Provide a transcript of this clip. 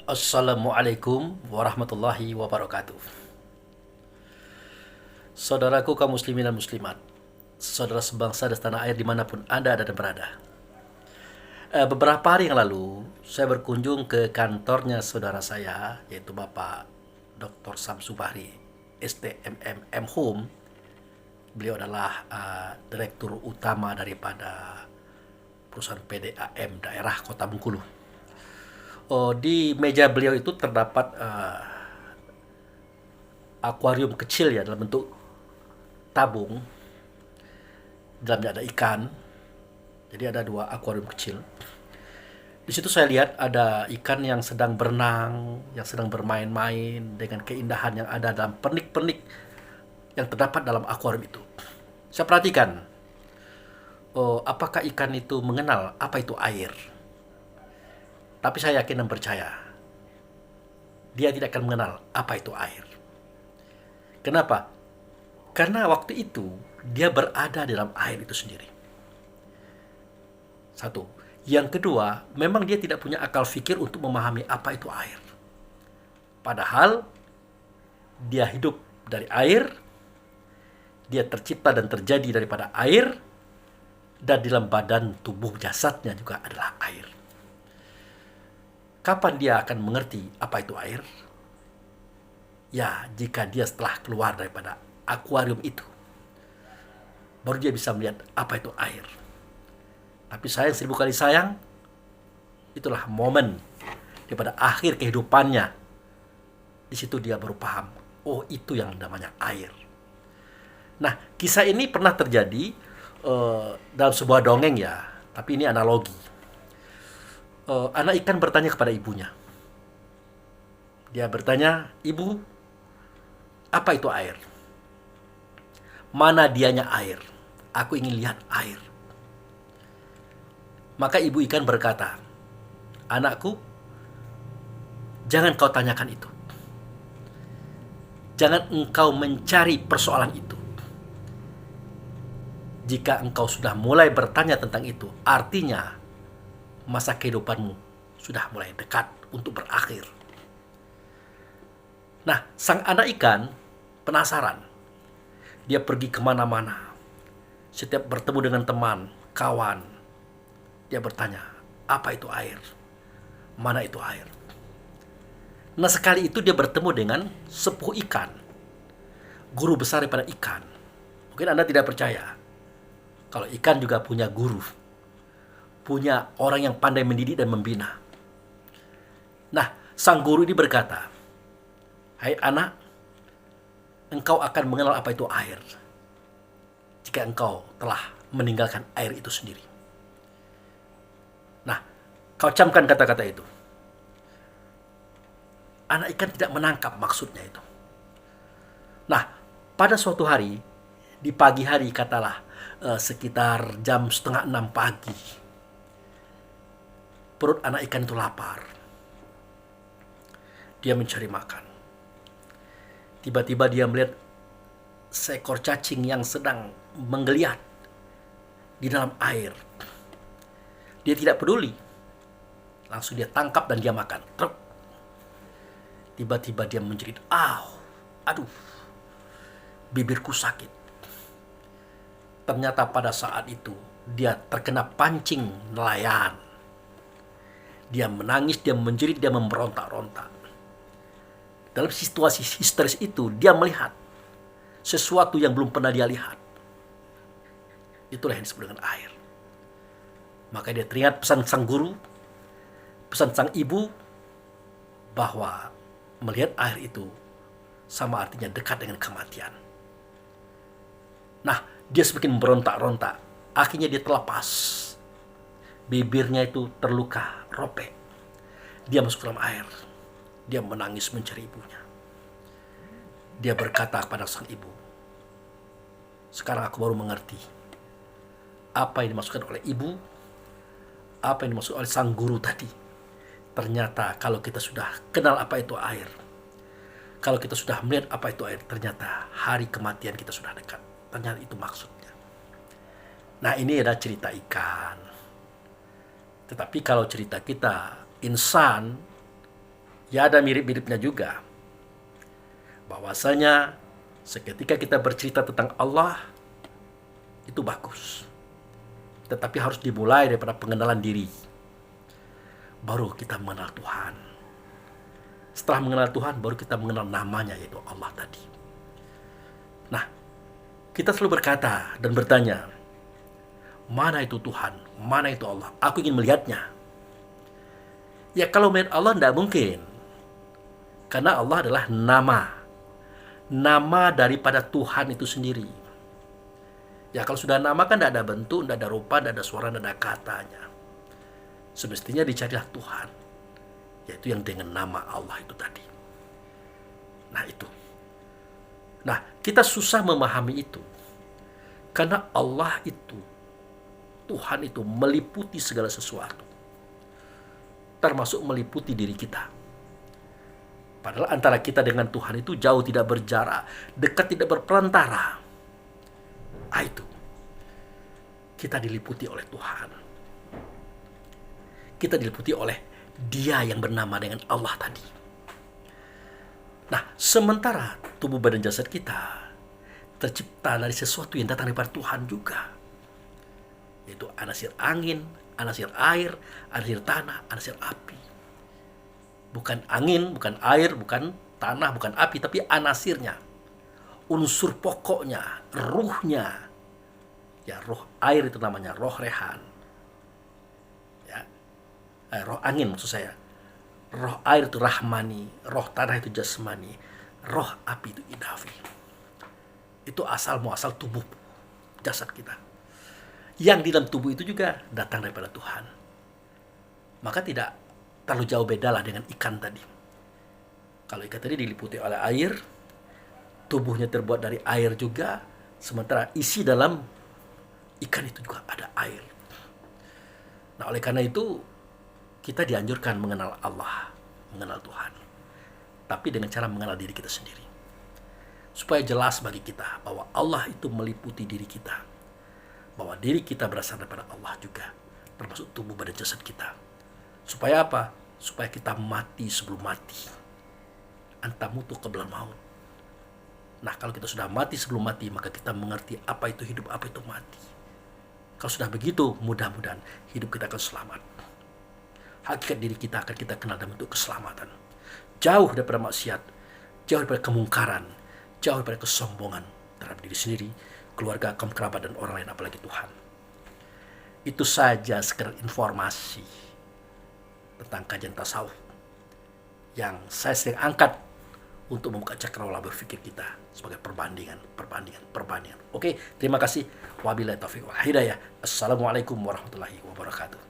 Assalamualaikum warahmatullahi wabarakatuh. Saudaraku kaum muslimin dan muslimat, saudara sebangsa dan tanah air dimanapun Anda ada dan berada. Beberapa hari yang lalu, saya berkunjung ke kantornya saudara saya, yaitu Bapak Dr. Samsu Bahri, STMM Home. Beliau adalah direktur utama daripada perusahaan PDAM daerah Kota Bengkulu. Di meja beliau itu terdapat akuarium kecil ya, dalam bentuk tabung. Dalamnya ada ikan. Jadi ada dua akuarium kecil. Di situ saya lihat ada ikan yang sedang berenang, yang sedang bermain-main dengan keindahan yang ada dalam pernik-pernik yang terdapat dalam akuarium itu. Saya perhatikan, apakah ikan itu mengenal apa itu air? Tapi saya yakin dan percaya, dia tidak akan mengenal apa itu air. Kenapa? Karena waktu itu dia berada dalam air itu sendiri. Satu. Yang kedua, memang dia tidak punya akal fikir untuk memahami apa itu air. Padahal dia hidup dari air, dia tercipta dan terjadi daripada air, dan dalam badan tubuh jasadnya juga adalah air. Kapan dia akan mengerti apa itu air? Ya, jika dia setelah keluar daripada akuarium itu, baru dia bisa melihat apa itu air. Tapi sayang, seribu kali sayang, itulah momen daripada akhir kehidupannya. Di situ dia baru paham, oh itu yang namanya air. Nah, kisah ini pernah terjadi dalam sebuah dongeng ya, tapi ini analogi. Anak ikan bertanya kepada ibunya. Dia bertanya, "Ibu, apa itu air? Mana dianya air? Aku ingin lihat air." Maka ibu ikan berkata, "Anakku, jangan kau tanyakan itu. Jangan engkau mencari persoalan itu. Jika engkau sudah mulai bertanya tentang itu, artinya masa kehidupanmu sudah mulai dekat untuk berakhir." Nah, sang anak ikan penasaran. Dia pergi kemana-mana. Setiap bertemu dengan teman, kawan, dia bertanya, apa itu air? Mana itu air? Nah, sekali itu dia bertemu dengan sepuh ikan, guru besar daripada ikan. Mungkin Anda tidak percaya, kalau ikan juga punya guru, punya orang yang pandai mendidik dan membina. Nah, sang guru ini berkata, "Hai anak, engkau akan mengenal apa itu air jika engkau telah meninggalkan air itu sendiri." Nah, kau camkan kata-kata itu. Anak ikan tidak menangkap maksudnya itu. Nah, pada suatu hari, di pagi hari katalah sekitar jam setengah 6 pagi, perut anak ikan itu lapar. Dia mencari makan. Tiba-tiba dia melihat seekor cacing yang sedang menggeliat di dalam air. Dia tidak peduli. Langsung dia tangkap dan dia makan. Truk. Tiba-tiba dia menjerit, aduh, bibirku sakit. Ternyata pada saat itu dia terkena pancing nelayan. Dia menangis, dia menjerit, dia memberontak-rontak. Dalam situasi histeris itu, dia melihat sesuatu yang belum pernah dia lihat. Itulah yang disebut dengan air. Maka dia teringat pesan sang guru, pesan sang ibu, bahwa melihat air itu sama artinya dekat dengan kematian. Nah, dia semakin memberontak-rontak. Akhirnya dia terlepas. Bibirnya itu terluka, robek. Dia masuk ke dalam air. Dia menangis mencari ibunya. Dia berkata kepada sang ibu, "Sekarang aku baru mengerti apa yang dimaksudkan oleh ibu, apa yang dimaksud oleh sang guru tadi. Ternyata kalau kita sudah kenal apa itu air, kalau kita sudah melihat apa itu air, ternyata hari kematian kita sudah dekat. Ternyata itu maksudnya." Nah, ini adalah cerita ikan. Tetapi kalau cerita kita insan, Ya ada mirip-miripnya juga. Bahwasanya seketika kita bercerita tentang Allah, itu bagus. Tetapi harus dimulai daripada pengenalan diri. Baru kita mengenal Tuhan. Setelah mengenal Tuhan, baru kita mengenal namanya, yaitu Allah tadi. Nah, kita selalu berkata dan bertanya, mana itu Tuhan? Mana itu Allah? Aku ingin melihatnya. Ya kalau melihat Allah tidak mungkin. Karena Allah adalah nama. Nama daripada Tuhan itu sendiri. Ya kalau sudah nama kan tidak ada bentuk, tidak ada rupa, tidak ada suara, tidak ada katanya. Semestinya dicarilah Tuhan. Yaitu yang dengan nama Allah itu tadi. Nah itu. Nah kita susah memahami itu. Karena Allah itu, Tuhan itu meliputi segala sesuatu. Termasuk meliputi diri kita. Padahal antara kita dengan Tuhan itu jauh tidak berjarak, dekat tidak berperantara. Itu. Kita diliputi oleh Tuhan. Kita diliputi oleh Dia yang bernama dengan Allah tadi. Nah, sementara tubuh badan jasad kita tercipta dari sesuatu yang datang daripada Tuhan juga. Yaitu anasir angin, anasir air, anasir tanah, anasir api. Bukan angin, bukan air, bukan tanah, bukan api, tapi anasirnya. Unsur pokoknya, ruhnya. Ya, roh air itu namanya roh rehan. Ya. Roh angin maksud saya. Roh air itu rahmani, roh tanah itu jasmani, roh api itu idafi. Itu asal muasal tubuh jasad kita. Yang di dalam tubuh itu juga datang daripada Tuhan. Maka tidak terlalu jauh bedalah dengan ikan tadi. Kalau ikan tadi diliputi oleh air, tubuhnya terbuat dari air juga, sementara isi dalam ikan itu juga ada air. Nah, oleh karena itu kita dianjurkan mengenal Allah, mengenal Tuhan. Tapi dengan cara mengenal diri kita sendiri. Supaya jelas bagi kita bahwa Allah itu meliputi diri kita. Bahwa diri kita berasal daripada Allah juga, termasuk tubuh badan jasad kita. Supaya apa? Supaya kita mati sebelum mati. Antamutu qabla maut. Nah, kalau kita sudah mati sebelum mati, maka kita mengerti apa itu hidup, apa itu mati. Kalau sudah begitu, mudah-mudahan hidup kita akan selamat. Hakikat diri kita akan kita kenal dalam bentuk keselamatan. Jauh daripada maksiat, jauh daripada kemungkaran, jauh daripada kesombongan terhadap diri sendiri, keluarga, kaum kerabat, dan orang lain, apalagi Tuhan. Itu saja sekedar informasi tentang kajian tasawuf yang saya sering angkat untuk membuka cakrawala berpikir kita sebagai perbandingan. Oke, terima kasih. Wabillahi taufiq wal hidayah. Assalamualaikum warahmatullahi wabarakatuh.